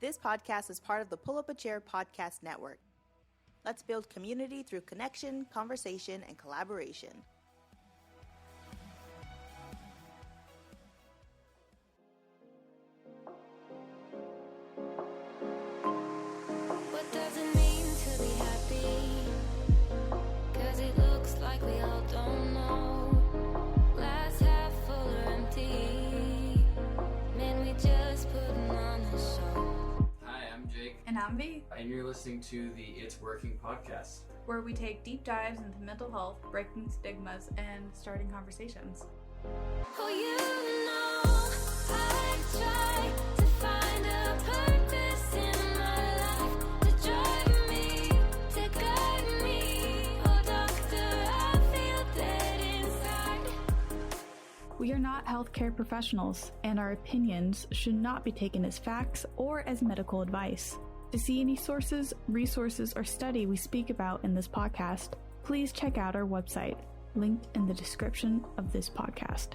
This podcast is part of the Pull Up a Chair podcast network. Let's build community through connection, conversation, and collaboration. What does it mean to be happy? 'Cause it looks like we all don't know. Glass half full or empty. Man, we just putting on a show. Hi, I'm Jake. And I'm V, And you're listening to the It's Working podcast. where we take deep dives into mental health, breaking stigmas, and starting conversations. Oh, you know, I try to find a purpose in my life to drive me, to guide me. Oh, doctor, I feel dead inside. We are not healthcare professionals, and our opinions should not be taken as facts or as medical advice. To see any sources, resources, or study we speak about in this podcast, please check out our website, linked in the description of this podcast.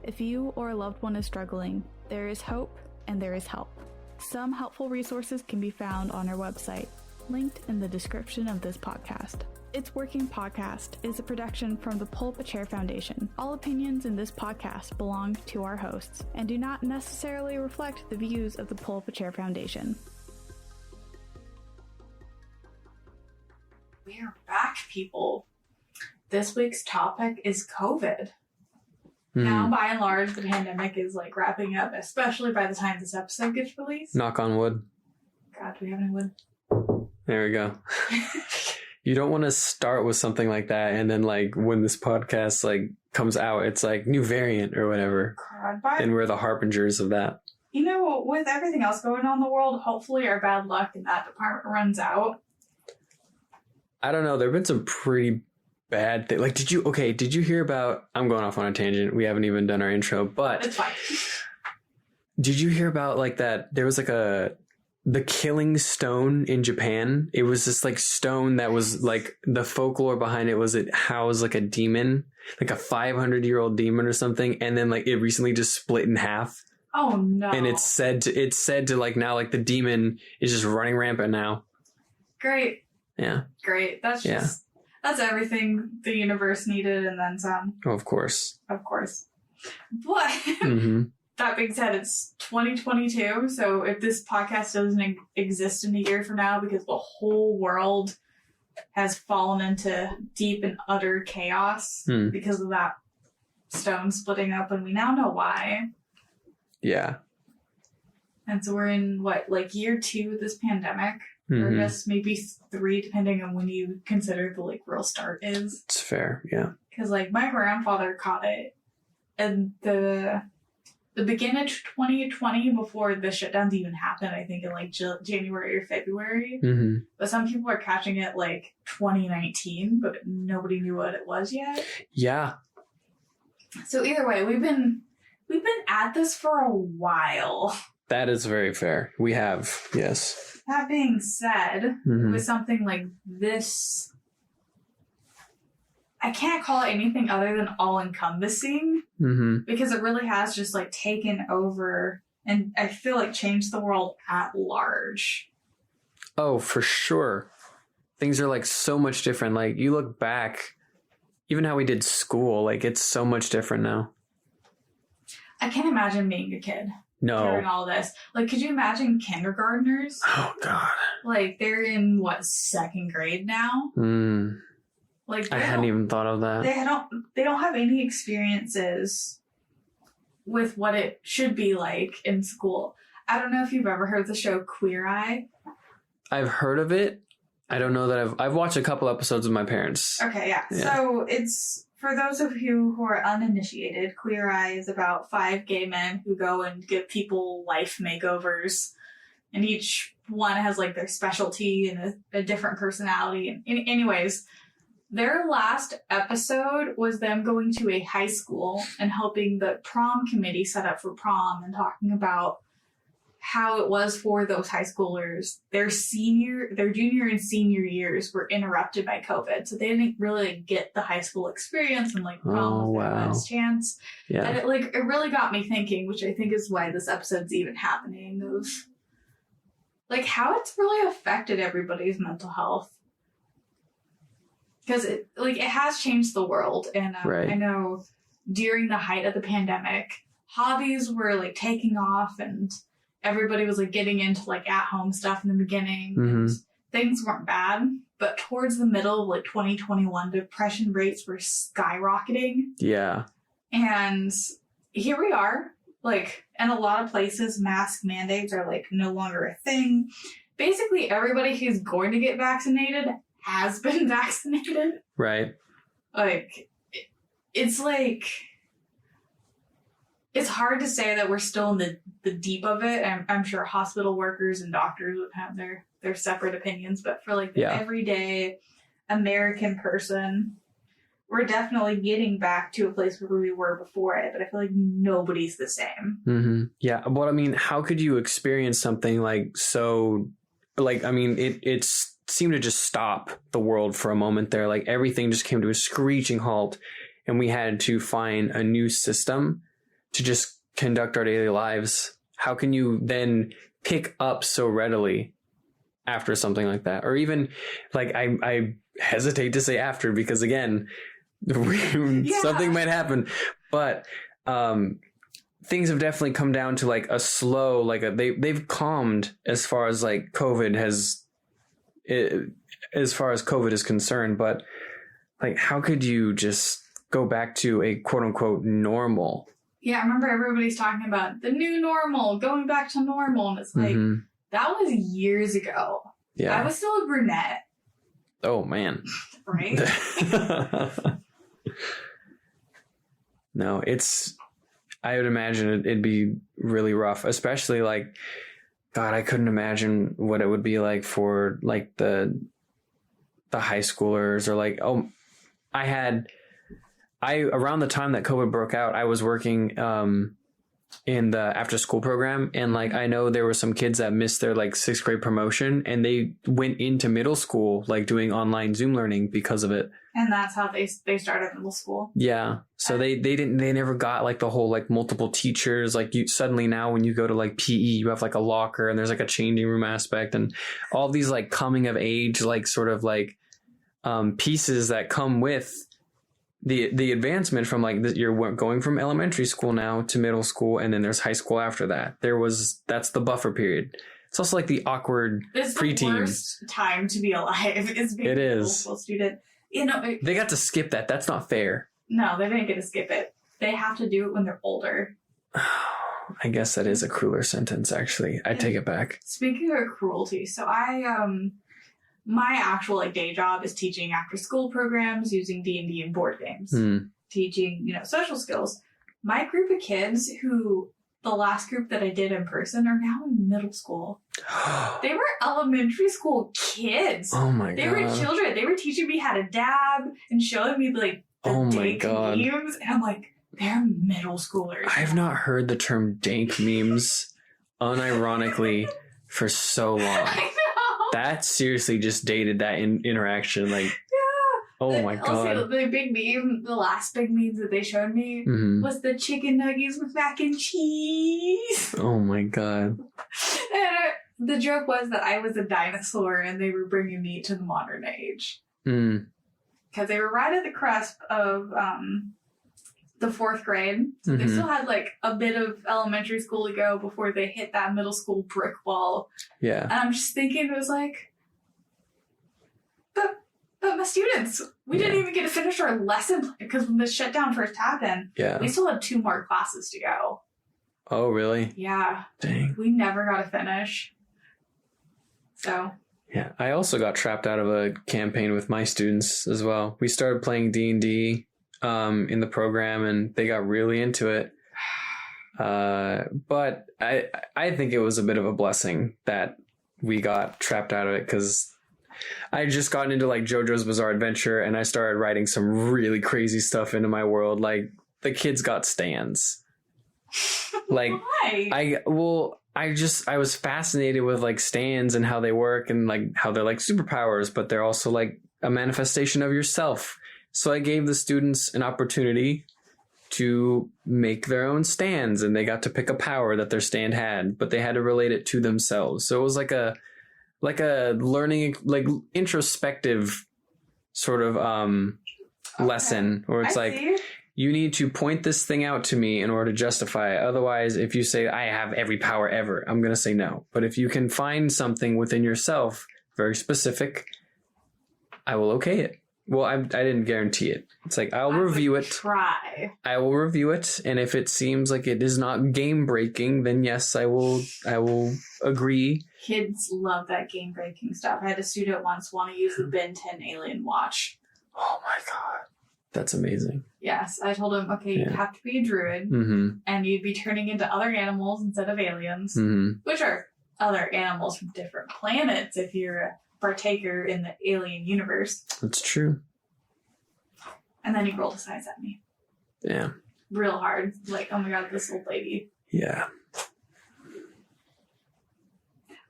If you or a loved one is struggling, there is hope and there is help. Some helpful resources can be found on our website, linked in the description of this podcast. It's Working Podcast is a production from the Pull Up a Chair Foundation. All opinions in this podcast belong to our hosts and do not necessarily reflect the views of the Pull Up a Chair Foundation. We're back, people. This week's topic is COVID. Now, by and large, the pandemic is like wrapping up, especially by the time this episode gets released. Knock on wood. God, do we have any wood? There we go. You don't want to start with something like that and then like when this podcast like comes out, it's like new variant or whatever. God, but And we're the harbingers of that. you know, with everything else going on in the world, hopefully our bad luck in that department runs out. I don't know. There have been some pretty bad things. Like, did you hear about, I'm going off on a tangent. We haven't even done our intro, but It's fine. did you hear about like that? There was like the killing stone in Japan. It was this like stone that was like the folklore behind it was it housed like a demon, like a 500-year-old demon or something. And then like it recently just split in half. Oh no. And it's said to like now like the demon is just running rampant now. Great. Yeah. Great. That's just, that's everything the universe needed and then some, Oh, of course. of course. But hmm that being said, it's 2022, so if this podcast doesn't exist in a year from now because the whole world has fallen into deep and utter chaos because of that stone splitting up, and we now know why. Yeah. And so we're in, year 2 of this pandemic? Or Mhm. just maybe 3, depending on when you consider the, real start is. It's fair. Yeah. Because, my grandfather caught it at the beginning of 2020 before the shutdowns even happened, I think in, January or February. hmm But some people are catching it, 2019, but nobody knew what it was yet. Yeah. So either way, we've been at this for a while. That is very fair. We have. Yes. That being said, Mhm. with something like this, I can't call it anything other than all-encompassing hmm because it really has just taken over and I feel changed the world at large. Oh, for sure. Things are so much different. Like you look back, even how we did school, it's so much different now. I can't imagine being a kid during No. all this. Could you imagine kindergartners? Oh God. They're in second grade now? I hadn't even thought of that. They don't have any experiences with what it should be like in school. I don't know if you've ever heard of the show Queer Eye. I've heard of it. I don't know that I've watched a couple episodes with my parents. Okay, yeah. Yeah. So it's, for those of you who are uninitiated, Queer Eye is about 5 gay men who go and give people life makeovers. And each one has their specialty and a different personality. And anyways, their last episode was them going to a high school and helping the prom committee set up for prom and talking about how it was for those high schoolers. Their junior and senior years were interrupted by COVID, so they didn't really get the high school experience and prom was their last chance. Yeah. And it really got me thinking, which I think is why this episode's even happening, of like how it's really affected everybody's mental health. Because it has changed the world. And Right. I know during the height of the pandemic, hobbies were like taking off and everybody was like getting into like at-home stuff in the beginning. And things weren't bad. But towards the middle of like 2021, depression rates were skyrocketing. Yeah. And here we are. Like, in a lot of places, mask mandates are like no longer a thing. Basically, everybody who's going to get vaccinated has been vaccinated. Right. Like, it's like, it's hard to say that we're still in the deep of it. I'm sure hospital workers and doctors would have their separate opinions, but for like the everyday American person, we're definitely getting back to a place where we were before it, but I feel like nobody's the same. Mm-hmm. Yeah. But I mean, how could you experience something like so, like, I mean, it seemed to just stop the world for a moment there. Like everything just came to a screeching halt and we had to find a new system to just conduct our daily lives. How can you then pick up so readily after something like that? Or even like, I hesitate to say after because again, something might happen, but things have definitely come down to like a slow, like they've calmed as far as like COVID is concerned. But like, how could you just go back to a quote unquote normal? Yeah, I remember everybody's talking about the new normal, going back to normal, and it's like that was years ago. Yeah, I was still a brunette. Oh man, right? No, I would imagine it'd be really rough, especially like, God, I couldn't imagine what it would be like for like the high schoolers or like, around the time that COVID broke out, I was working in the after school program. And like, I know there were some kids that missed their like 6th grade promotion and they went into middle school, like doing online Zoom learning because of it. And that's how they started middle school. Yeah. So they never got like the whole like multiple teachers. Like you suddenly now when you go to like PE, you have like a locker and there's like a changing room aspect and all these like coming of age, like sort of like pieces that come with the advancement from like you're going from elementary school now to middle school. And then there's high school after that. That's the buffer period. It's also like the awkward preteen. It's the worst time to be alive is being a middle school student. You know, they got to skip that. That's not fair. No, they didn't get to skip it. They have to do it when they're older. I guess that is a crueler sentence, actually. I take it back. Speaking of cruelty, so my actual like day job is teaching after school programs using D&D and board games. Teaching, social skills. My group of kids the last group that I did in person are now in middle school. They were elementary school kids. Oh my God. They were children. They were teaching me how to dab and showing me like the dank memes. And I'm like, they're middle schoolers. I've not heard the term dank memes unironically for so long. I know. That seriously just dated that interaction. Like, oh my God. Also, the big meme, the last big meme that they showed me was the chicken nuggets with mac and cheese. Oh my God. And the joke was that I was a dinosaur and they were bringing me to the modern age. Because they were right at the cusp of the 4th grade. So they still had like a bit of elementary school to go before they hit that middle school brick wall. Yeah. And I'm just thinking, it was like, but my students, we didn't even get to finish our lesson because when the shutdown first happened, we still had 2 more classes to go. Oh, really? Yeah. Dang. We never got to finish. So. Yeah. I also got trapped out of a campaign with my students as well. We started playing D&D in the program and they got really into it. But I think it was a bit of a blessing that we got trapped out of it because I had just gotten into like JoJo's Bizarre Adventure and I started writing some really crazy stuff into my world. Like the kids got stands. Like why? I was fascinated with like stands and how they work and like how they're like superpowers, but they're also like a manifestation of yourself. So I gave the students an opportunity to make their own stands, and they got to pick a power that their stand had, but they had to relate it to themselves. So it was like a learning, like introspective sort of lesson, where it's you need to point this thing out to me in order to justify it. Otherwise, if you say I have every power ever, I'm going to say no. But if you can find something within yourself very specific, I will okay it. Well, I didn't guarantee it. It's like, I'll review it. I will review it. And if it seems like it is not game breaking, then yes, I will agree. Kids love that game breaking stuff. I had a student once want to use the Ben 10 alien watch. Oh my God. That's amazing. Yes. I told him, okay, you have to be a druid, and you'd be turning into other animals instead of aliens, which are other animals from different planets if you're a partaker in the alien universe. That's true. And then he rolled his eyes at me. Yeah. Real hard. Like, oh my God, this old lady. Yeah.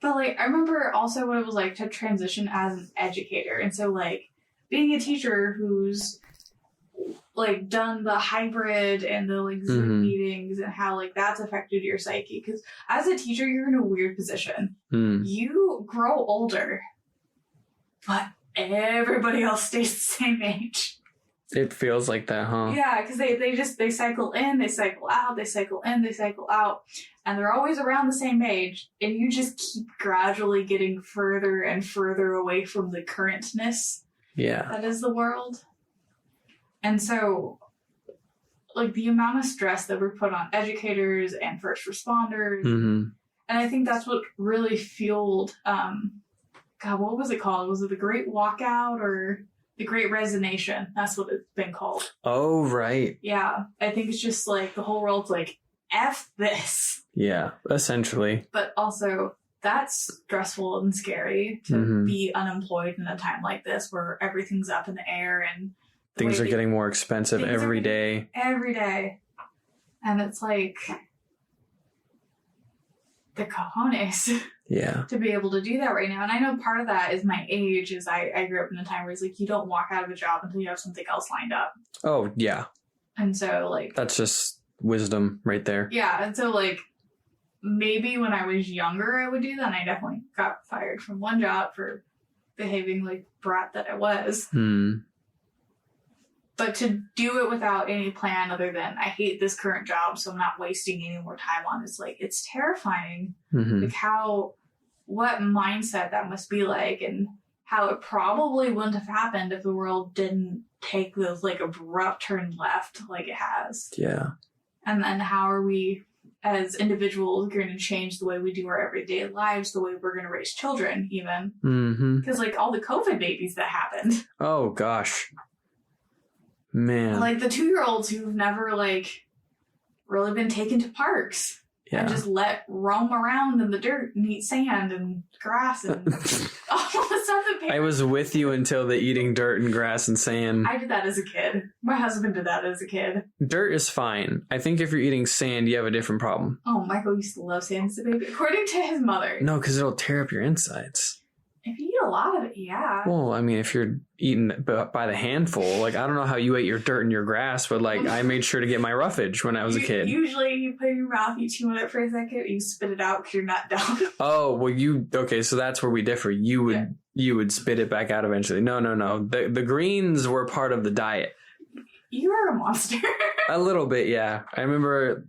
But, like, I remember also what it was like to transition as an educator. And so, like, being a teacher who's like done the hybrid and the like Zoom meetings and how like that's affected your psyche. Because as a teacher, you're in a weird position. You grow older, but everybody else stays the same age. It feels like that, huh? Yeah, because they cycle in, they cycle out, they cycle in, they cycle out, and they're always around the same age, and you just keep gradually getting further and further away from the currentness that is the world. And so, like, the amount of stress that we're put on educators and first responders, and I think that's what really fueled, God, what was it called? Was it the Great Walkout or the Great Resignation? That's what it's been called. Oh, right. Yeah. I think it's just, like, the whole world's like, F this. Yeah, essentially. But also, that's stressful and scary to be unemployed in a time like this where everything's up in the air and things are getting more expensive every day. Every day. And it's like the cojones. Yeah. To be able to do that right now. And I know part of that is my age, is I grew up in a time where it's like you don't walk out of a job until you have something else lined up. Oh, yeah. And so like that's just wisdom right there. Yeah. And so like maybe when I was younger I would do that, and I definitely got fired from one job for behaving like brat that I was. But to do it without any plan other than I hate this current job, so I'm not wasting any more time on it, it's terrifying. Like what mindset that must be like, and how it probably wouldn't have happened if the world didn't take those like abrupt turn left like it has. Yeah. And then how are we as individuals going to change the way we do our everyday lives, the way we're going to raise children even? Because like all the COVID babies that happened. Oh gosh. Man. Like the 2-year-olds who've never like really been taken to parks and just let roam around in the dirt and eat sand and grass and all the stuff that I was with you until the eating dirt and grass and sand. I did that as a kid. My husband did that as a kid. Dirt is fine. I think if you're eating sand, you have a different problem. Oh, Michael used to love sand as a baby, according to his mother. No, because it'll tear up your insides. If you eat a lot of it, yeah. Well, I mean, if you're eating by the handful, like, I don't know how you ate your dirt and your grass, but, like, I made sure to get my roughage when I was a kid. Usually you put it in your mouth, you chew on it for a second, you spit it out because you're not dumb. Oh, well, okay, so that's where we differ. You would spit it back out eventually. No. The greens were part of the diet. You are a monster. A little bit, yeah. I remember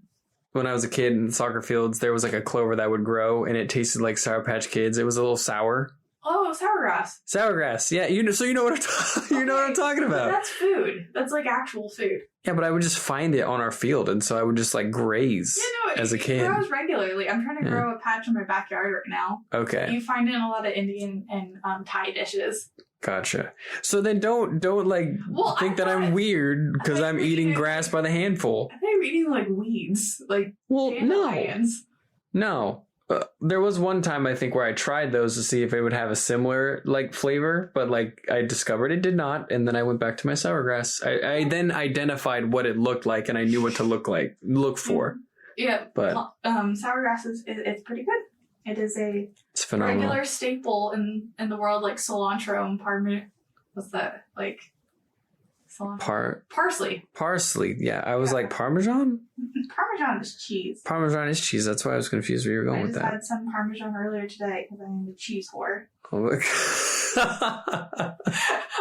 when I was a kid in soccer fields, there was, like, a clover that would grow, and it tasted like Sour Patch Kids. It was a little sour. Oh, sourgrass. Sourgrass, yeah. So you know what I'm talking about. That's food. That's like actual food. Yeah, but I would just find it on our field, and so I would just like graze as a kid. It grows regularly. I'm trying to grow a patch in my backyard right now. Okay. You find it in a lot of Indian and Thai dishes. Gotcha. So then don't like think that I'm weird because I'm eating grass by the handful. I think you're eating like weeds, like dandelions. No. There was one time I think where I tried those to see if it would have a similar like flavor, but like I discovered it did not, and then I went back to my sourgrass. I then identified what it looked like, and I knew what to look for. Yeah, but sourgrass it's pretty good. It is it's phenomenal. Regular staple in the world, like cilantro and parmesan. What's that like? Parsley. Parsley. Yeah, I was like Parmesan. Parmesan is cheese. Parmesan is cheese. That's why I was confused where you were going with that. I had some Parmesan earlier today because I'm a cheese whore. Oh my God.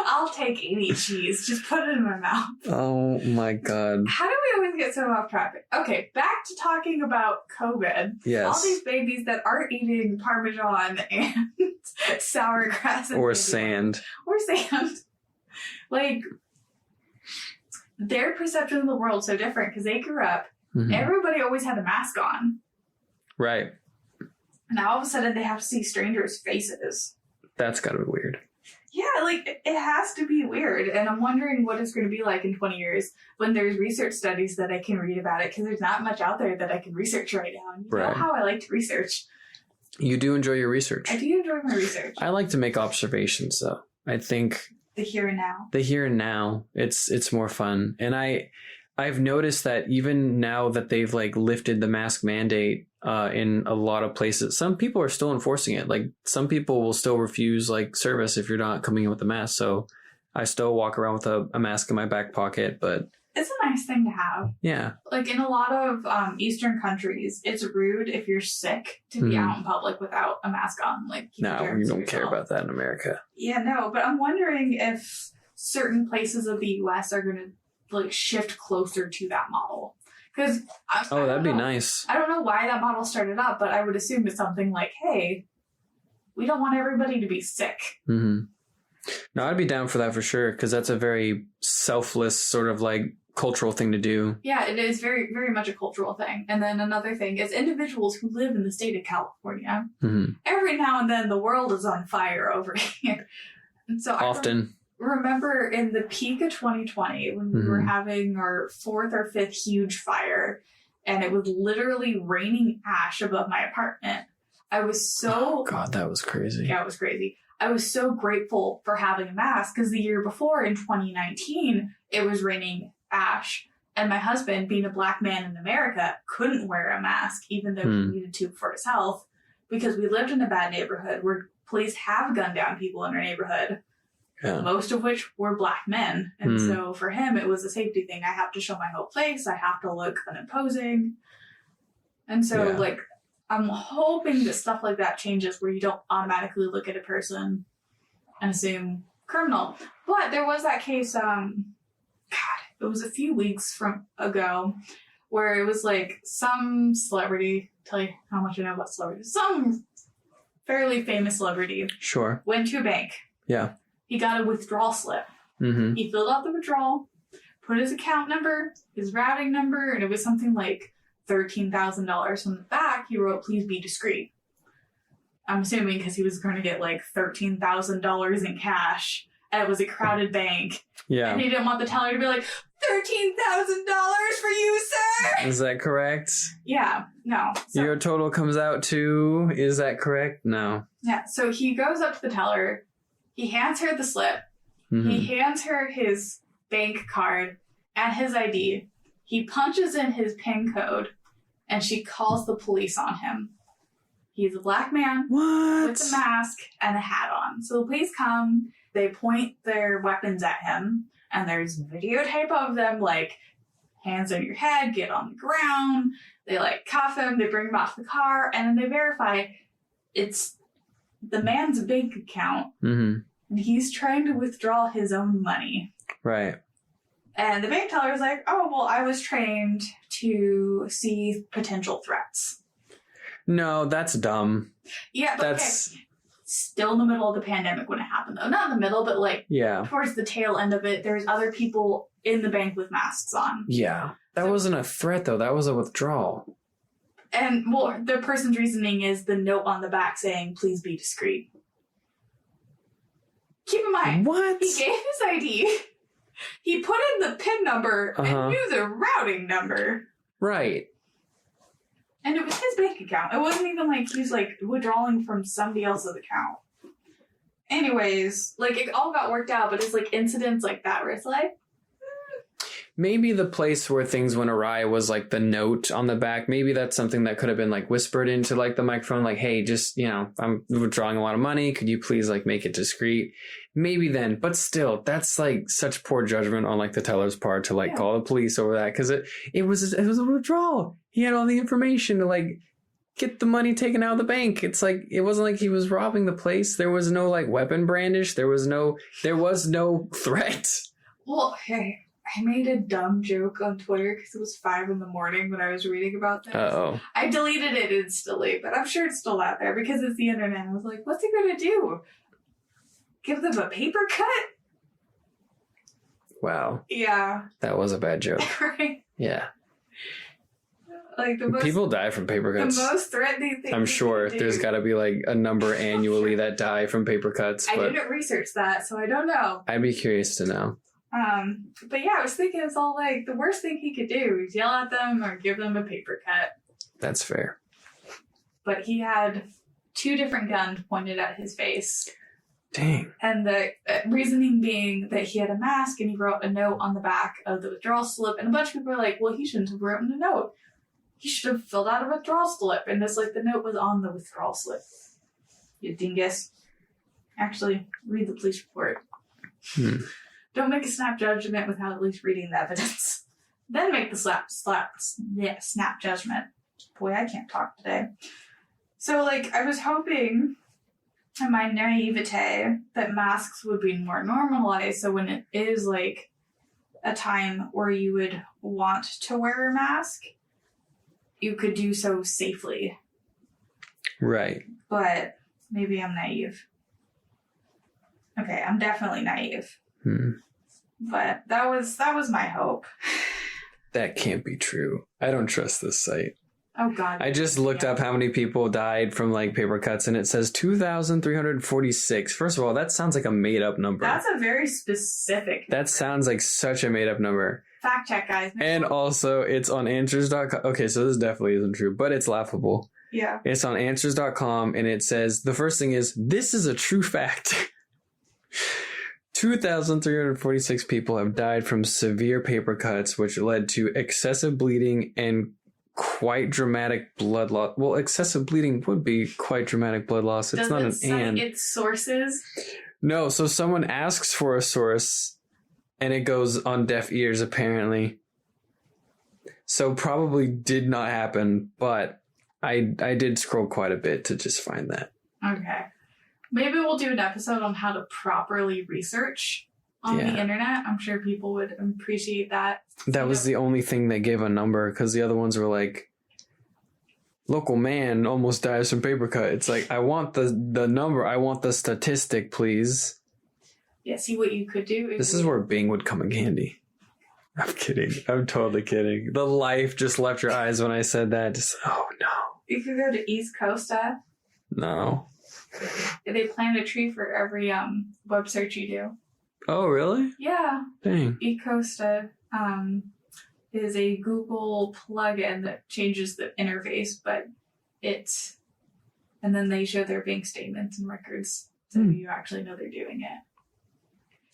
I'll take any cheese. Just put it in my mouth. Oh my God. How do we always get so off topic? Okay, back to talking about COVID. Yes. All these babies that aren't eating Parmesan and sauerkraut. Or sand. Or sand. Like, their perception of the world is so different because they grew up, everybody always had a mask on. Right. Now all of a sudden they have to see strangers' faces. That's gotta be weird. Yeah, like, it has to be weird. And I'm wondering what it's going to be like in 20 years when there's research studies that I can read about it, because there's not much out there that I can research right now. And you know how I like to research. You do enjoy your research. I do enjoy my research. I like to make observations, though. I think... The here and now. The here and now. It's more fun. And I've noticed that even now that they've, like, lifted the mask mandate in a lot of places, some people are still enforcing it. Like, some people will still refuse, like, service if you're not coming in with a mask. So I still walk around with a mask in my back pocket, but... It's a nice thing to have. Yeah. Like, in a lot of Eastern countries, it's rude if you're sick to be out in public without a mask on. Like, no, we don't care about that in America. Yeah, no, but I'm wondering if certain places of the U.S. are going to, like, shift closer to that model. Because that'd be nice. I don't know why that model started up, but I would assume it's something like, hey, we don't want everybody to be sick. No, I'd be down for that for sure, because that's a very selfless sort of, like, cultural thing to do. Yeah, it is very, very much a cultural thing. And then another thing is individuals who live in the state of California, every now and then the world is on fire over here. And so often. Remember in the peak of 2020 when we were having our 4th or 5th huge fire and it was literally raining ash above my apartment. I was so... Oh, God, that was crazy. Yeah, it was crazy. I was so grateful for having a mask because the year before in 2019, it was raining ash. And my husband, being a black man in America, couldn't wear a mask even though he needed to for his health because we lived in a bad neighborhood where police have gunned down people in our neighborhood. Yeah. Most of which were black men. And so for him, it was a safety thing. I have to show my whole face. I have to look unimposing. And so, like, I'm hoping that stuff like that changes where you don't automatically look at a person and assume criminal. But there was that case, it was a few weeks ago where it was like some celebrity, tell you how much I know about celebrities, some fairly famous celebrity. Sure. Went to a bank. Yeah. He got a withdrawal slip. He filled out the withdrawal, put his account number, his routing number, and it was something like $13,000. On the back, he wrote, "Please be discreet." I'm assuming because he was going to get like $13,000 in cash. And it was a crowded bank. Yeah. And he didn't want the teller to be like, $13,000 for you, sir? Is that correct? Yeah. No. So, your total comes out to, is that correct? No. Yeah. So he goes up to the teller. He hands her the slip. He hands her his bank card and his ID. He punches in his PIN code, and she calls the police on him. He's a black man with a mask and a hat on. So the police come, they point their weapons at him, and there's videotape of them, like, hands on your head, get on the ground. They, like, cuff him, they bring him off the car, and then they verify it's the man's bank account, and he's trying to withdraw his own money. Right. And the bank teller is like, "Oh, well, I was trained to see potential threats." No, that's dumb. Yeah, but that's still in the middle of the pandemic when it happened, though. Not in the middle, but like towards the tail end of it, there's other people in the bank with masks on. Yeah. That wasn't a threat, though. That was a withdrawal. And, well, the person's reasoning is the note on the back saying, "Please be discreet." Keep in mind, he gave his ID. He put in the PIN number and knew the routing number. Right. And it was his bank account. It wasn't even like he's, like, withdrawing from somebody else's account. Anyways, like, it all got worked out, but it's, like, incidents like that where it's like... maybe the place where things went awry was like the note on the back. Maybe that's something that could have been like whispered into like the microphone, like, hey, just, you know, I'm withdrawing a lot of money. Could you please like make it discreet? Maybe then, but still, that's like such poor judgment on like the teller's part to like call the police over that, because it was a withdrawal. He had all the information to like get the money taken out of the bank. It's like, it wasn't like he was robbing the place. There was no like weapon brandish. There was no threat. Well, hey, I made a dumb joke on Twitter because it was 5 a.m. when I was reading about this. Uh-oh. I deleted it instantly, but I'm sure it's still out there because it's the internet. I was like, what's he going to do? Give them a paper cut? Wow. Yeah. That was a bad joke. Right? Yeah. Like the most, people die from paper cuts. The most threatening thing. I'm sure there's got to be like a number annually that die from paper cuts. I didn't research that, so I don't know. I'd be curious to know. But yeah, I was thinking it's all like the worst thing he could do is yell at them or give them a paper cut. That's fair. But he had 2 different guns pointed at his face. Dang. And the reasoning being that he had a mask and he wrote a note on the back of the withdrawal slip. And a bunch of people were like, well, he shouldn't have written a note. He should have filled out a withdrawal slip. And it's like the note was on the withdrawal slip. You dingus. Actually, read the police report. Don't make a snap judgment without at least reading the evidence. Then make the snap judgment. Boy, I can't talk today. So, like, I was hoping in my naivete that masks would be more normalized. So when it is, like, a time where you would want to wear a mask, you could do so safely. Right. But maybe I'm naive. Okay, I'm definitely naive. But that was my hope. That can't be true. I don't trust this site. Oh, God. I just looked up how many people died from like paper cuts, and it says 2,346. First of all, that sounds like a made-up number. That's a very specific number. That sounds like such a made-up number. Fact check, guys. And also, it's on answers.com. Okay, so this definitely isn't true, but it's laughable. Yeah. It's on answers.com, and it says, the first thing is, this is a true fact. 2,346 people have died from severe paper cuts, which led to excessive bleeding and quite dramatic blood loss. Well, excessive bleeding would be quite dramatic blood loss. It's not an and. Its sources? No, so someone asks for a source, and it goes on deaf ears, apparently. So probably did not happen, but I did scroll quite a bit to just find that. Okay. Maybe we'll do an episode on how to properly research on the internet. I'm sure people would appreciate that. That was the only thing that gave a number, because the other ones were like, local man almost dies from paper cut. It's like, I want the number. I want the statistic, please. Yeah, see what you could do. This is where Bing would come in handy. I'm kidding. I'm totally kidding. The life just left your eyes when I said that. Just, oh, no. You could go to East Costa. No. They plant a tree for every web search you do. Oh, really? Yeah. Dang. East Costa is a Google plugin that changes the interface, but and then they show their bank statements and records, so you actually know they're doing it.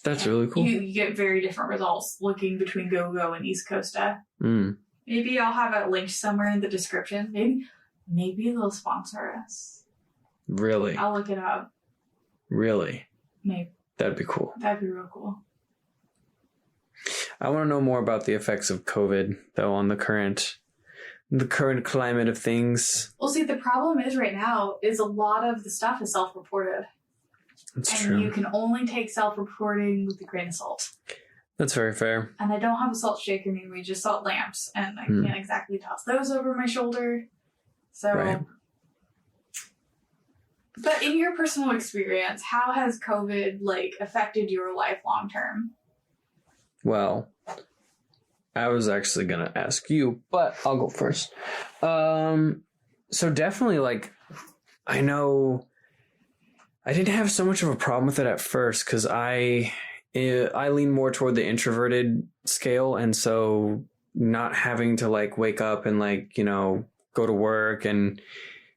That's really cool. You get very different results looking between GoGo and East Costa. Maybe I'll have it linked somewhere in the description. Maybe they'll sponsor us. Really? I'll look it up. Really? Maybe. That'd be cool. That'd be real cool. I want to know more about the effects of COVID, though, on the current climate of things. Well, see, the problem is right now is a lot of the stuff is self-reported. That's and true. You can only take self-reporting with a grain of salt. That's very fair. And I don't have a salt shaker near me, just salt lamps, and I can't exactly toss those over my shoulder. So... Right. But in your personal experience, how has COVID affected your life long term? Well, I was actually going to ask you, but I'll go first. So definitely I know I didn't have so much of a problem with it at first, because I lean more toward the introverted scale. And so not having to wake up and go to work and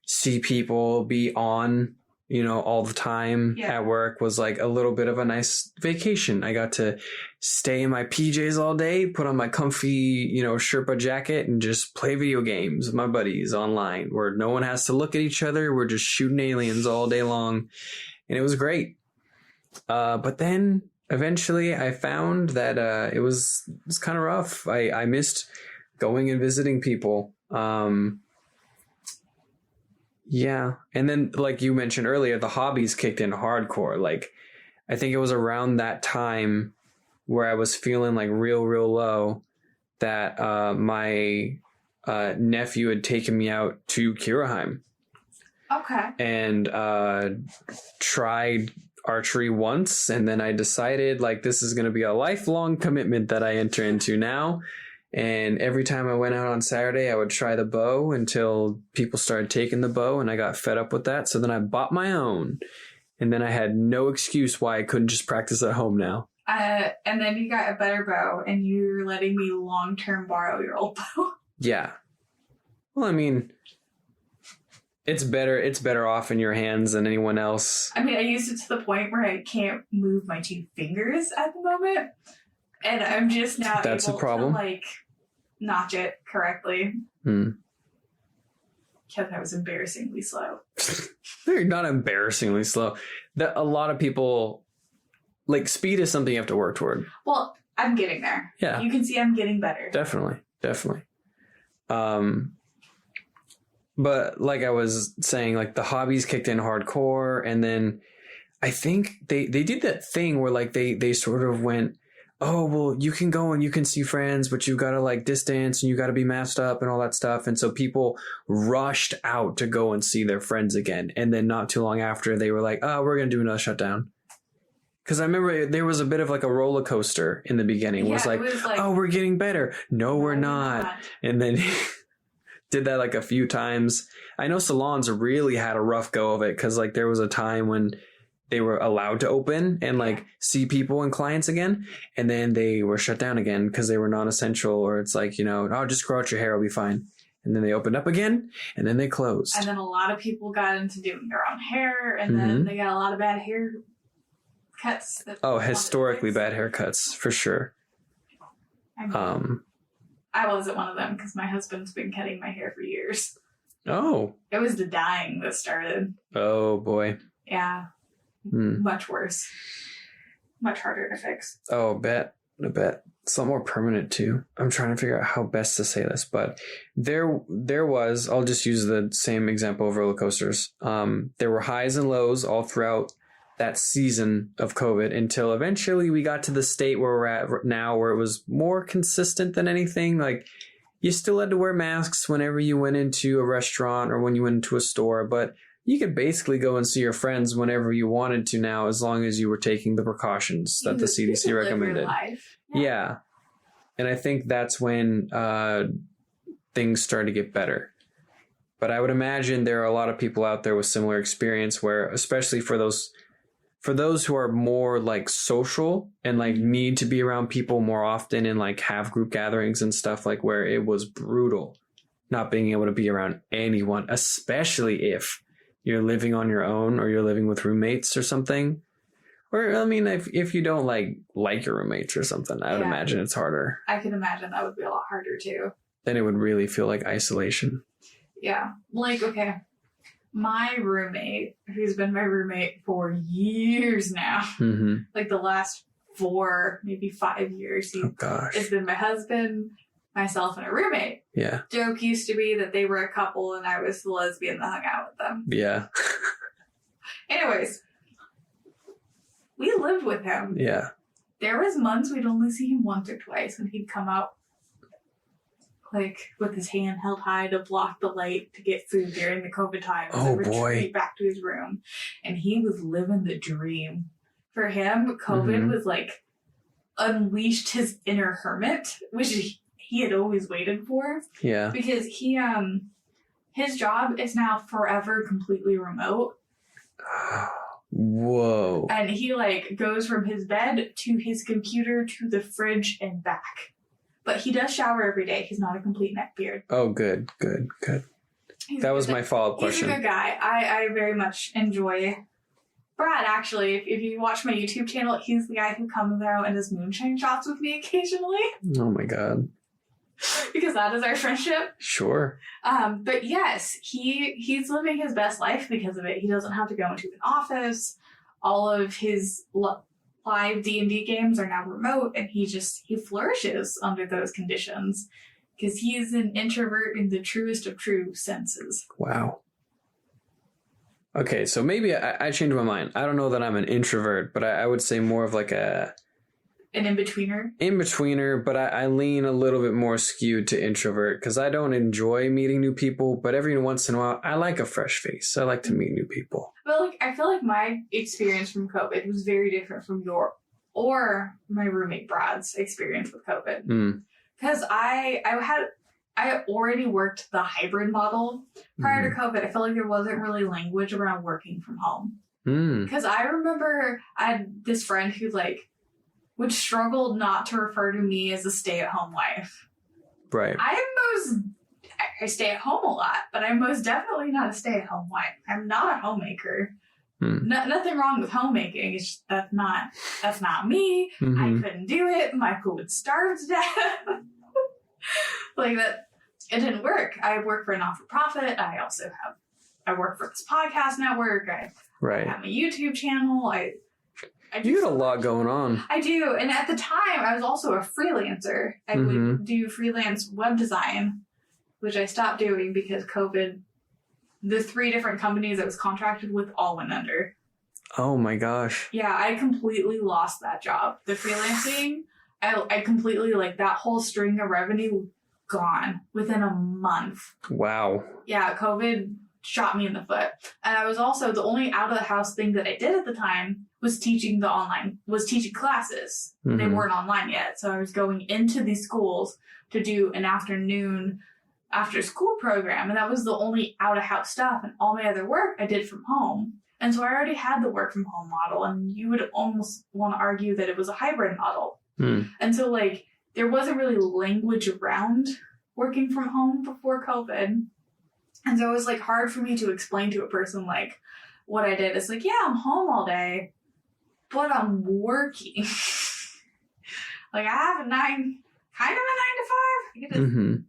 see people, be on all the time at work was like a little bit of a nice vacation. I got to stay in my PJs all day, put on my comfy, Sherpa jacket and just play video games with my buddies online where no one has to look at each other. We're just shooting aliens all day long. And it was great. But then eventually I found that it was kind of rough. I missed going and visiting people. Yeah. And then, like you mentioned earlier, the hobbies kicked in hardcore. Like, I think it was around that time where I was feeling like real low that my nephew had taken me out to Kiraheim. Okay. And tried archery once. And then I decided, like, this is going to be a lifelong commitment that I enter into now. And every time I went out on Saturday, I would try the bow until people started taking the bow and I got fed up with that. So then I bought my own. And then I had no excuse why I couldn't just practice at home now. And then you got a better bow and you're letting me long-term borrow your old bow. Yeah. Well, I mean, it's better off in your hands than anyone else. I mean, I used it to the point where I can't move my 2 fingers at the moment. And I'm just now That's able a problem. to, like, notch it correctly. Because I was embarrassingly slow. They're not embarrassingly slow. A lot of people, like, speed is something you have to work toward. Well, I'm getting there. Yeah. You can see I'm getting better. Definitely. But like I was saying, like, the hobbies kicked in hardcore. And then I think they did that thing where, like, they sort of went, oh, well, you can go and you can see friends, but you got to, like, distance and you got to be masked up and all that stuff. And so people rushed out to go and see their friends again. And then not too long after, they were like, oh, we're going to do another shutdown. Because I remember there was a bit of like a roller coaster in the beginning. Yeah, it was like, oh, we're getting better. No, we're not. And then did that like a few times. I know salons really had a rough go of it because, like, there was a time when they were allowed to open and, like, see people and clients again. And then they were shut down again because they were non-essential, or it's like, oh, just grow out your hair, it'll be fine. And then they opened up again and then they closed. And then a lot of people got into doing their own hair, and then they got a lot of bad hair cuts. Historically bad haircuts, for sure. I wasn't one of them because my husband's been cutting my hair for years. Oh. It was the dyeing that started. Oh, boy. Yeah. Much worse. Much harder to fix. Oh, I bet. It's a lot more permanent too. I'm trying to figure out how best to say this, but there was, I'll just use the same example of roller coasters. There were highs and lows all throughout that season of COVID until eventually we got to the state where we're at now, where it was more consistent than anything. Like, you still had to wear masks whenever you went into a restaurant or when you went into a store, but you could basically go and see your friends whenever you wanted to now, as long as you were taking the precautions that the CDC recommended. Yeah. And I think that's when things started to get better. But I would imagine there are a lot of people out there with similar experience where, especially for those who are more like social and like need to be around people more often and like have group gatherings and stuff, like where it was brutal not being able to be around anyone, especially if you're living on your own or you're living with roommates or something. Or, I mean, if you don't like your roommates or something, I would imagine it's harder. I can imagine that would be a lot harder too. Then it would really feel like isolation. Yeah. Like, okay, my roommate, who's been my roommate for years now, like the last 4, maybe 5 years, it's been my husband, myself, and a roommate. Yeah. Joke used to be that they were a couple and I was the lesbian that hung out with them. Yeah. Anyways, we lived with him. Yeah. There was months we'd only see him once or twice, and he'd come out like with his hand held high to block the light to get food during the COVID time. Oh, boy. Back to his room. And he was living the dream. For him, COVID was like unleashed his inner hermit, which he had always waited for. Yeah. Because his job is now forever completely remote. Whoa. And he like goes from his bed to his computer to the fridge and back. But he does shower every day. He's not a complete neckbeard. Oh, good. That was my follow-up question. He's a good guy. I very much enjoy Brad, actually. If you watch my YouTube channel, he's the guy who comes out and does moonshine shots with me occasionally. Oh my god. Because that is our friendship. Sure. But yes, he's living his best life because of it. He doesn't have to go into an office. All of his live D&D games are now remote, and he flourishes under those conditions because he is an introvert in the truest of true senses. Wow. Okay, so maybe I changed my mind. I don't know that I'm an introvert, but I would say more of like an in-betweener? In-betweener, but I lean a little bit more skewed to introvert because I don't enjoy meeting new people, but every once in a while, I like a fresh face. I like to meet new people. But I feel like my experience from COVID was very different from your or my roommate Brad's experience with COVID. Because I already worked the hybrid model prior to COVID. I felt like there wasn't really language around working from home. Because I remember I had this friend who would struggle not to refer to me as a stay-at-home wife. Right. I stay at home a lot, but I'm most definitely not a stay-at-home wife. I'm not a homemaker. Nothing wrong with homemaking. It's just that's not me. I couldn't do it. Michael would starve to death. That, it didn't work. I work for a not-for-profit. I work for this podcast network. I have a YouTube channel. You had a lot going on. I do. And at the time, I was also a freelancer. I would do freelance web design, which I stopped doing because COVID, the 3 different companies I was contracted with all went under. Oh my gosh. Yeah, I completely lost that job. The freelancing, I completely, that whole string of revenue gone within a month. Wow. Yeah, COVID shot me in the foot. And I was also, the only out-of-the-house thing that I did at the time was teaching classes. They weren't online yet. So I was going into these schools to do an afternoon after-school program. And that was the only out-of-house stuff. And all my other work I did from home. And so I already had the work-from-home model. And you would almost want to argue that it was a hybrid model. And so, there wasn't really language around working from home before COVID. And so it was hard for me to explain to a person what I did. It's yeah, I'm home all day, but I'm working. I have a 9 to 5.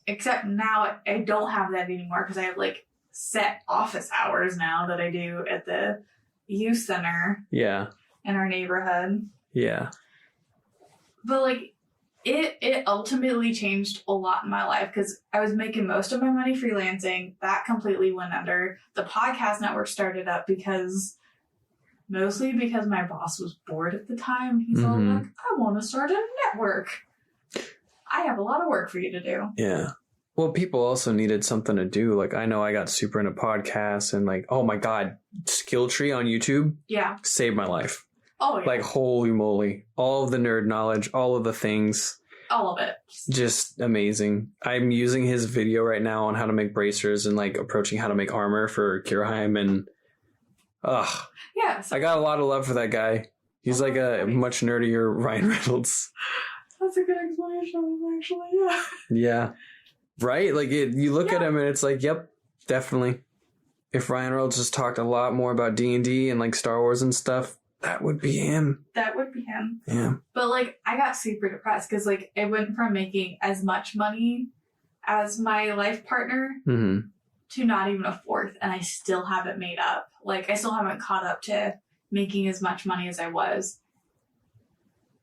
Except now I don't have that anymore because I have set office hours now that I do at the youth center. Yeah. In our neighborhood. Yeah. But it ultimately changed a lot in my life because I was making most of my money freelancing. That completely went under. The podcast network started up mostly because my boss was bored at the time. He's all I want to start a network. I have a lot of work for you to do. Yeah. Well, people also needed something to do. I know I got super into podcasts and oh my God, Skilltree on YouTube. Yeah. Saved my life. Oh, yeah. Holy moly. All of the nerd knowledge, all of the things. All of it. Just amazing. I'm using his video right now on how to make bracers and approaching how to make armor for Kirheim and yeah. So I got a lot of love for that guy. He's a much nerdier Ryan Reynolds. That's a good explanation, actually, yeah. Yeah. Right? You look at him and it's yep, definitely. If Ryan Reynolds just talked a lot more about D&D and Star Wars and stuff, that would be him. That would be him. Yeah. But I got super depressed because it went from making as much money as my life partner to not even a fourth, and I still haven't made up. I still haven't caught up to making as much money as I was.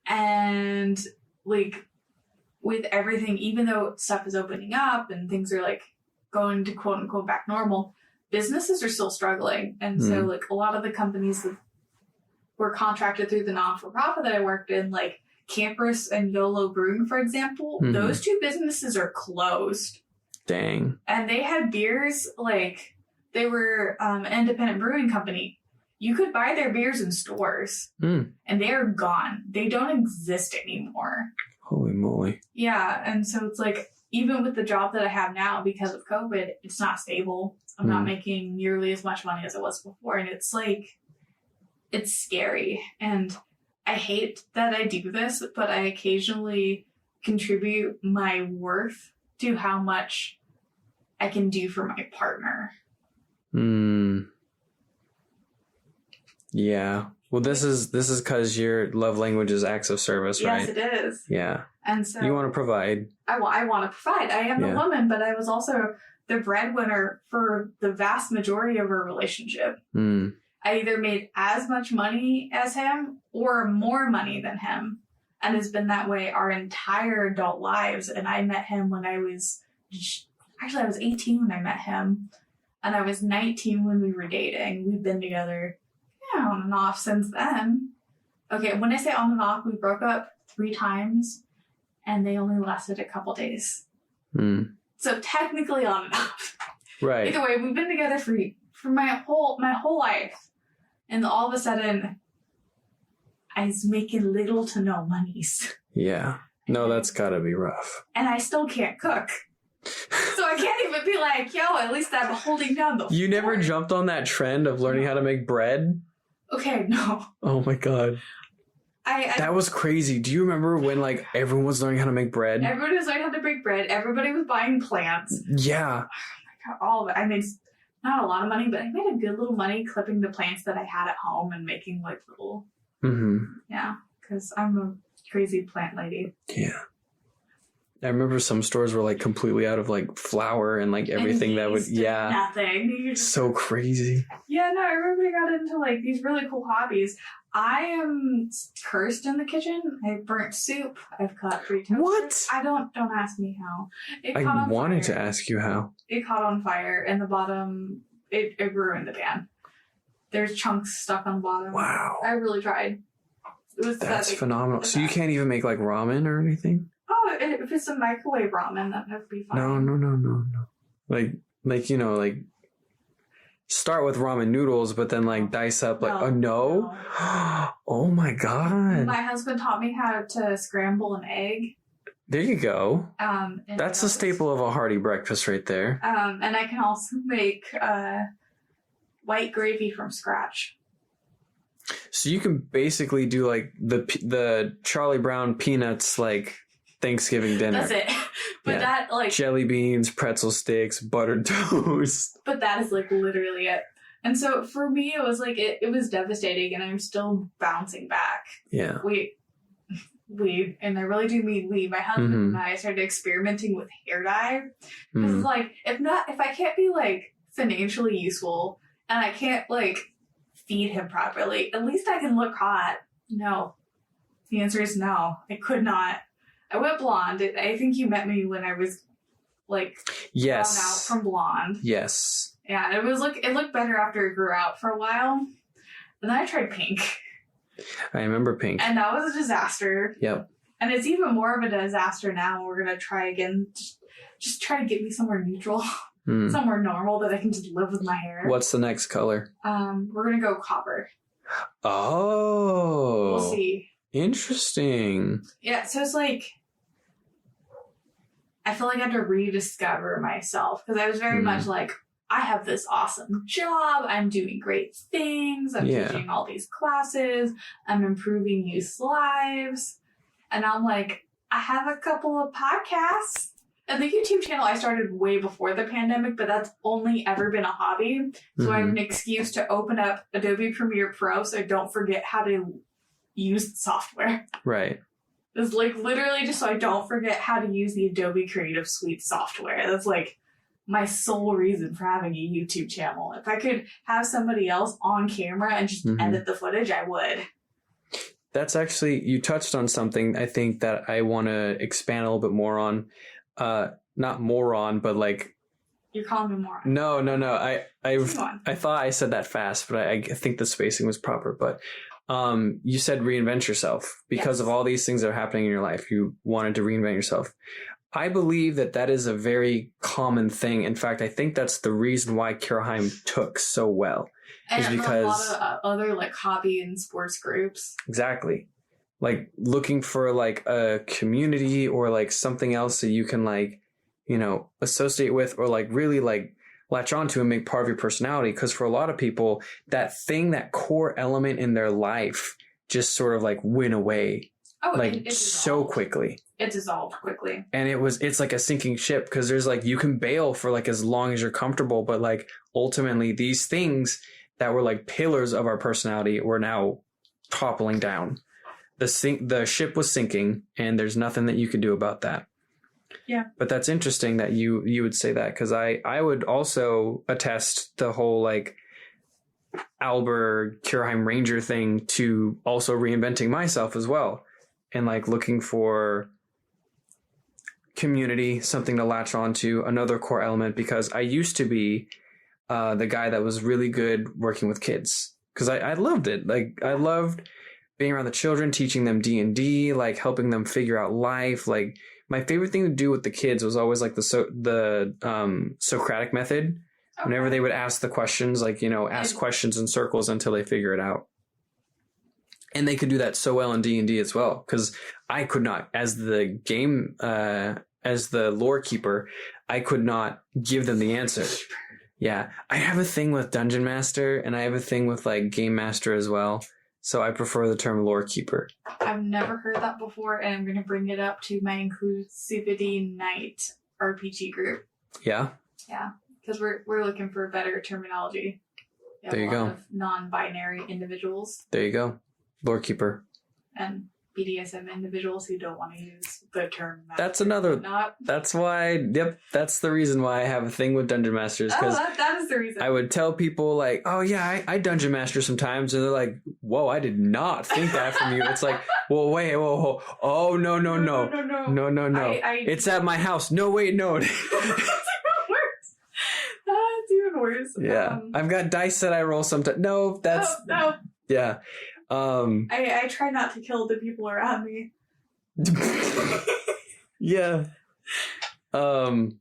And with everything, even though stuff is opening up and things are going to quote unquote back normal, businesses are still struggling. And so a lot of the companies that were contracted through the non-for-profit that I worked in, Campus and YOLO Brewing, for example, those 2 businesses are closed. Dang. And they had beers, they were an independent brewing company. You could buy their beers in stores, and they are gone. They don't exist anymore. Holy moly. Yeah, and so it's even with the job that I have now, because of COVID, it's not stable. I'm not making nearly as much money as I was before, and it's it's scary. And I hate that I do this, but I occasionally contribute my worth to how much I can do for my partner. Yeah. Well, this is because your love language is acts of service, right? Yes, it is. Yeah. And so you want to provide. I want to provide. I am the Yeah. woman, but I was also the breadwinner for the vast majority of our relationship. I either made as much money as him or more money than him, and it's been that way our entire adult lives. And I met him when I was 18 when I met him, and I was 19 when we were dating. We've been together on and off since then. Okay, when I say on and off, we broke up 3 times, and they only lasted a couple days. So technically on and off. Right. Either way, we've been together for my whole life, and all of a sudden, I was making little to no monies. Yeah. No, that's gotta be rough. And I still can't cook. So I can't even be like, yo, at least I'm holding down the You never fort. jumped on that trend of learning how to make bread? Okay, no. Oh my god. That was crazy. Do you remember when like everyone was learning how to make bread? Everybody was learning how to bake bread. Everybody was buying plants. Yeah. All of it. I made not a lot of money, but I made a good little money clipping the plants that I had at home and making like little. Yeah, because I'm a crazy plant lady. Yeah. I remember some stores were like completely out of like flour and like everything and that would, yeah. Nothing. So crazy. Yeah, no, everybody got into like these really cool hobbies. I am cursed in the kitchen. I've burnt soup. I've cut 3 toasters. What? Don't ask me how. I wanted to ask you how. It caught on fire and the bottom, it ruined the pan. There's chunks stuck on the bottom. Wow. I really tried. That's phenomenal. So you can't even make like ramen or anything? Oh, if it's a microwave ramen, that would be fine. No. Like, you know, like start with ramen noodles, but then like dice up like, no. Oh my God. My husband taught me how to scramble an egg. There you go. That's a staple of a hearty breakfast right there. And I can also make white gravy from scratch. So you can basically do like the Charlie Brown Peanuts like Thanksgiving dinner. That's it. But that like jelly beans, pretzel sticks, buttered toast. But that is like literally it. And so for me, it was like it was devastating, and I'm still bouncing back. Yeah. We, and I really do mean we. My husband and I started experimenting with hair dye because it's like if I can't be like financially useful and I can't like feed him properly, at least I can look hot. No, the answer is no. I could not. I went blonde. I think you met me when I was like grown out from blonde. Yes. Yeah, it looked better after it grew out for a while. And then I tried pink. I remember pink. And that was a disaster. Yep. And it's even more of a disaster now. We're gonna try again. Just try to get me somewhere neutral. Somewhere normal that I can just live with my hair. What's the next color? We're gonna go copper. Oh. We'll see. Interesting. Yeah, so it's like I feel like I had to rediscover myself because I was very much like, I have this awesome job. I'm doing great things. I'm teaching all these classes. I'm improving youth lives. And I'm like, I have a couple of podcasts. And the YouTube channel I started way before the pandemic, but that's only ever been a hobby. So I have an excuse to open up Adobe Premiere Pro so I don't forget how to use the software. Right. It's like literally just so I don't forget how to use the Adobe Creative Suite software. That's like my sole reason for having a YouTube channel. If I could have somebody else on camera and just edit the footage, I would. That's actually, you touched on something I think that I want to expand a little bit more on. Not moron, but like... You're calling me moron. No. I thought I said that fast, but I think the spacing was proper. But you said reinvent yourself because of all these things that are happening in your life. You wanted to reinvent yourself. I believe that is a very common thing. In fact, I think that's the reason why Karaheim took so well. And is because a lot of other like hobby and sports groups. Exactly. Like looking for like a community or like something else that you can like, you know, associate with or like really like latch onto and make part of your personality. Because for a lot of people, that thing, that core element in their life just sort of like went away. It so dissolved. quickly. It dissolved quickly. And it's like a sinking ship, because there's like, you can bail for like as long as you're comfortable, but like ultimately these things that were like pillars of our personality were now toppling down. The ship was sinking, and there's nothing that you could do about that. Yeah. But that's interesting that you would say that, because I would also attest the whole like Albert Kurheim Ranger thing to also reinventing myself as well, and like looking for community, something to latch on to, another core element, because I used to be the guy that was really good working with kids, because I loved it. Like I loved being around the children, teaching them D&D, like helping them figure out life. Like my favorite thing to do with the kids was always like the Socratic method. Okay. Whenever they would ask the questions, like, ask questions in circles until they figure it out. And they could do that so well in D&D as well, because I could not, as the lore keeper, I could not give them the answer. Yeah, I have a thing with Dungeon Master, and I have a thing with like Game Master as well. So I prefer the term lore keeper. I've never heard that before, and I'm going to bring it up to my Inclusivity Night RPG group. Yeah? Yeah, because we're looking for better terminology. There you go. Of non-binary individuals. There you go. Lore keeper. And BDSM individuals who don't want to use the term master. That's another. That's why. Yep. That's the reason why I have a thing with Dungeon Masters. That is the reason. I would tell people like, "Oh yeah, I Dungeon Master sometimes," and they're like, "Whoa, I did not think that from you." It's like, "Well, wait, whoa, oh no, no. It's at my house. No, wait, no." That's even worse. Yeah, I've got dice that I roll sometimes. No, that's no. Yeah. I try not to kill the people around me. Yeah. But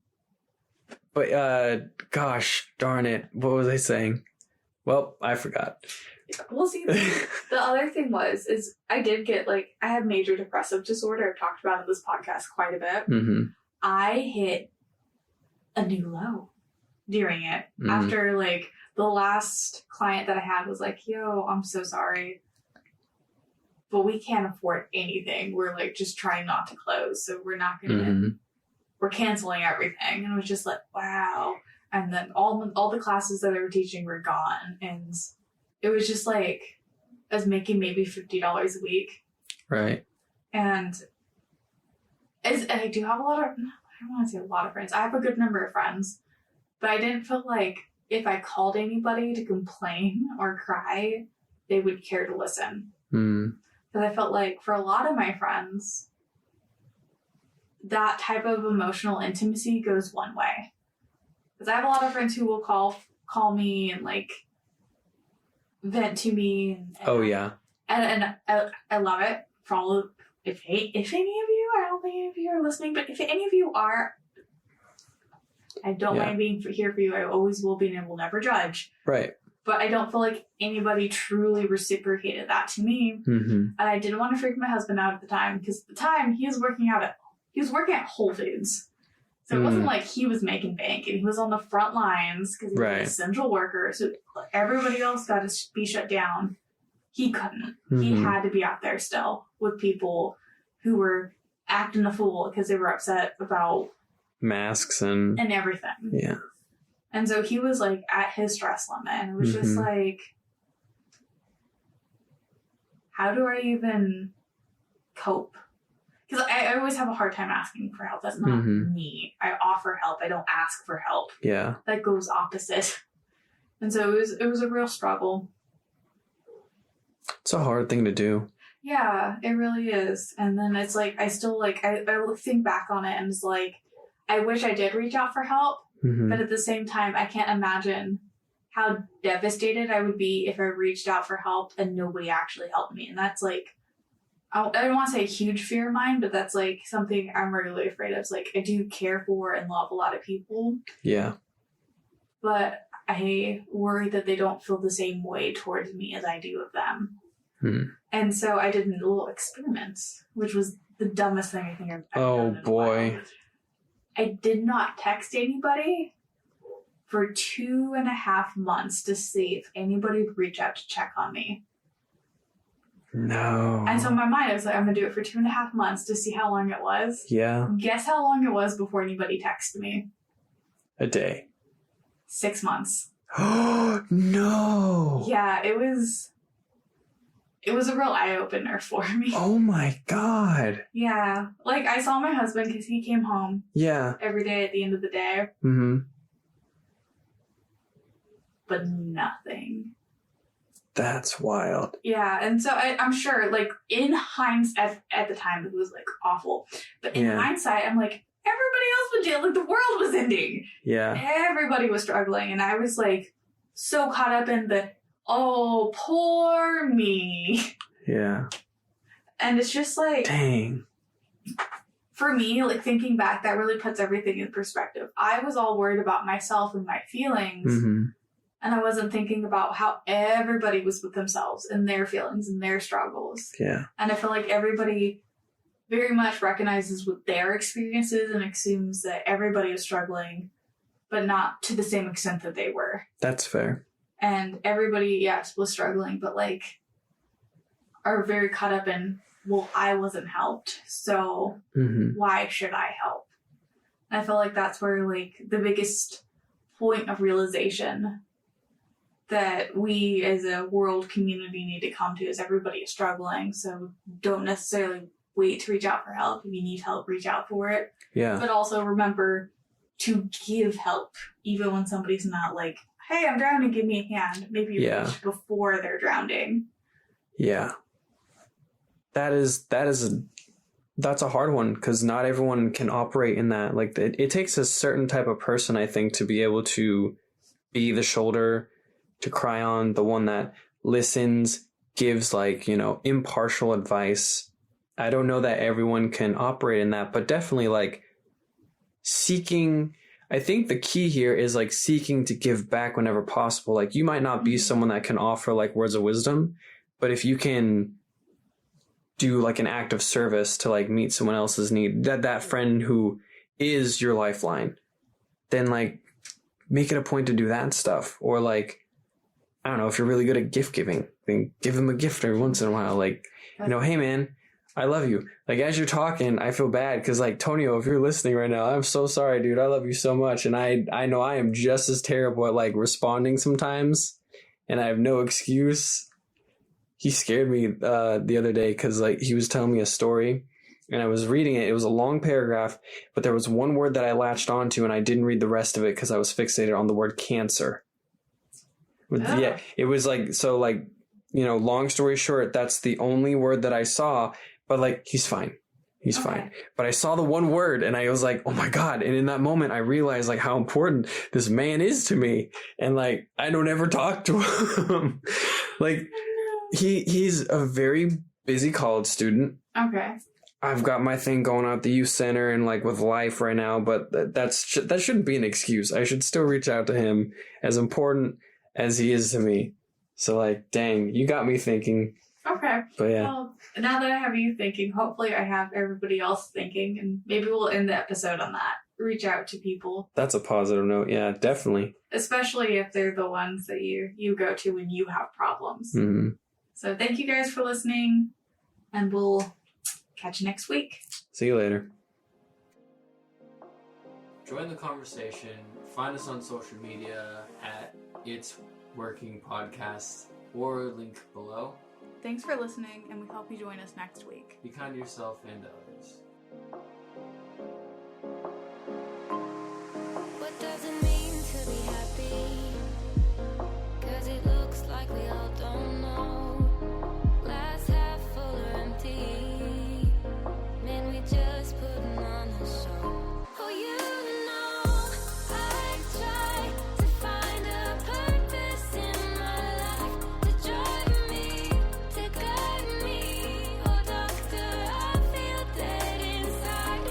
gosh darn it, what was I saying? Well, I forgot. Well, see, the other thing is I did get I had major depressive disorder. I've talked about it in this podcast quite a bit. Mm-hmm. I hit a new low during it. Mm-hmm. After the last client that I had was like, "Yo, I'm so sorry, but we can't afford anything. We're just trying not to close, so we're not gonna. Mm-hmm. We're canceling everything." And it was just like, wow. And then all the classes that they were teaching were gone, and it was just I was making maybe $50 a week, right? And I do have a lot of. I don't want to say a lot of friends. I have a good number of friends, but I didn't feel like if I called anybody to complain or cry, they would care to listen. Mm. Because I felt like for a lot of my friends, that type of emotional intimacy goes one way. Because I have a lot of friends who will call me and vent to me. And oh yeah. And I love it for all of. If any of you, I don't think any of you are listening, but if any of you are, I don't mind being here for you. I always will be, and I will never judge. Right. But I don't feel like anybody truly reciprocated that to me. Mm-hmm. And I didn't want to freak my husband out at the time, because at the time he was working at Whole Foods. So it wasn't like he was making bank, and he was on the front lines because he was an essential worker. So everybody else got to be shut down. He couldn't. Mm-hmm. He had to be out there still with people who were acting a fool because they were upset about masks and everything. Yeah. And so he was at his stress limit, and it was just how do I even cope? Because I always have a hard time asking for help. That's not me. I offer help. I don't ask for help. Yeah. That goes opposite. And so it was a real struggle. It's a hard thing to do. Yeah, it really is. And then it's I still I think back on it, and it's I wish I did reach out for help. Mm-hmm. But at the same time, I can't imagine how devastated I would be if I reached out for help and nobody actually helped me. And that's I don't want to say a huge fear of mine, but that's something I'm regularly afraid of. I do care for and love a lot of people. Yeah. But I worry that they don't feel the same way towards me as I do of them. Hmm. And so I did a little experiment, which was the dumbest thing I think I've ever done. Oh boy. I did not text anybody for 2.5 months to see if anybody would reach out to check on me. No. And so in my mind, I was like, I'm going to do it for 2.5 months to see how long it was. Yeah. Guess how long it was before anybody texted me? A day. 6 months. Oh, no. Yeah, it was a real eye-opener for me. Oh my God. Yeah. Like, I saw my husband because he came home Yeah. every day at the end of the day. Mm-hmm. But nothing. That's wild. Yeah, and so I'm sure, like, in hindsight, at the time, it was, like, awful. But in hindsight, I'm like, everybody else was dealing, like, the world was ending. Yeah. Everybody was struggling, and I was, like, so caught up in the, oh, poor me. Yeah. And it's just, like... Dang. For me, like, thinking back, that really puts everything in perspective. I was all worried about myself and my feelings. Mm-hmm. And I wasn't thinking about how everybody was with themselves and their feelings and their struggles. Yeah. And I feel like everybody very much recognizes with their experiences and assumes that everybody is struggling, but not to the same extent that they were. That's fair. And everybody, yes, was struggling, but, like, are very caught up in, well, I wasn't helped, so why should I help? And I feel like that's where, like, the biggest point of realization that we as a world community need to come to is everybody is struggling, so don't necessarily wait to reach out for help. If you need help, reach out for it. Yeah. But also remember to give help, even when somebody's not like, hey, I'm drowning, give me a hand. Maybe you reach before they're drowning. Yeah. That's a hard one, because not everyone can operate in that. Like, it takes a certain type of person, I think, to be able to be the shoulder to cry on, the one that listens, gives, like, you know, impartial advice. I don't know that everyone can operate in that, but definitely, like, seeking, I think the key here is, like, seeking to give back whenever possible. Like, you might not be someone that can offer, like, words of wisdom, but if you can do, like, an act of service to, like, meet someone else's need, that friend who is your lifeline, then, like, make it a point to do that stuff. Or, like, I don't know, if you're really good at gift giving, then give them a gift every once in a while. Like, you know, hey man, I love you. Like, as you're talking, I feel bad because, like, Tonio, if you're listening right now, I'm so sorry, dude. I love you so much. And I know I am just as terrible at, like, responding sometimes, and I have no excuse. He scared me the other day because, like, he was telling me a story and I was reading it. It was a long paragraph, but there was one word that I latched onto and I didn't read the rest of it because I was fixated on the word cancer. Oh. Yeah, it was like, so, like, you know, long story short, that's the only word that I saw, but, like, he's fine. He's fine. But I saw the one word and I was like, oh my God. And in that moment, I realized, like, how important this man is to me. And, like, I don't ever talk to him. Like, he's a very busy college student. Okay. I've got my thing going on at the youth center and, like, with life right now, but that shouldn't be an excuse. I should still reach out to him, as important as he is to me. So, like, dang, you got me thinking. Okay. But yeah. Well, now that I have you thinking, hopefully I have everybody else thinking, and maybe we'll end the episode on that. Reach out to people. That's a positive note. Yeah, definitely. Especially if they're the ones that you go to when you have problems. Mm-hmm. So thank you guys for listening, and we'll catch you next week. See you later. Join the conversation. Find us on social media at It's Working Podcast or link below. Thanks for listening, and we hope you join us next week. Be kind to yourself and to others. What does it mean to be happy? 'Cause it looks like we all don't know. Glass half full or empty. Man, we just putting on a show. Oh, you know, I try to find a purpose in my life to drive me, to guide me. Oh, doctor, I feel dead inside.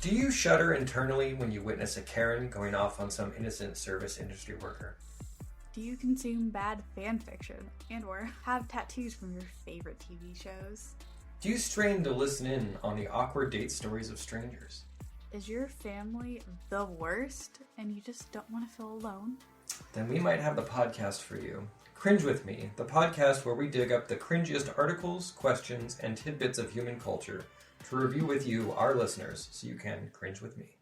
Do you shudder internally when you witness a Karen going off on some innocent service industry worker? Do you consume bad fan fiction and or have tattoos from your favorite TV shows? Do you strain to listen in on the awkward date stories of strangers? Is your family the worst and you just don't want to feel alone? Then we might have the podcast for you. Cringe With Me, the podcast where we dig up the cringiest articles, questions, and tidbits of human culture to review with you, our listeners, so you can cringe with me.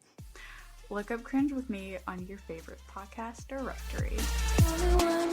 Look up Cringe With Me on your favorite podcast directory. Tell me why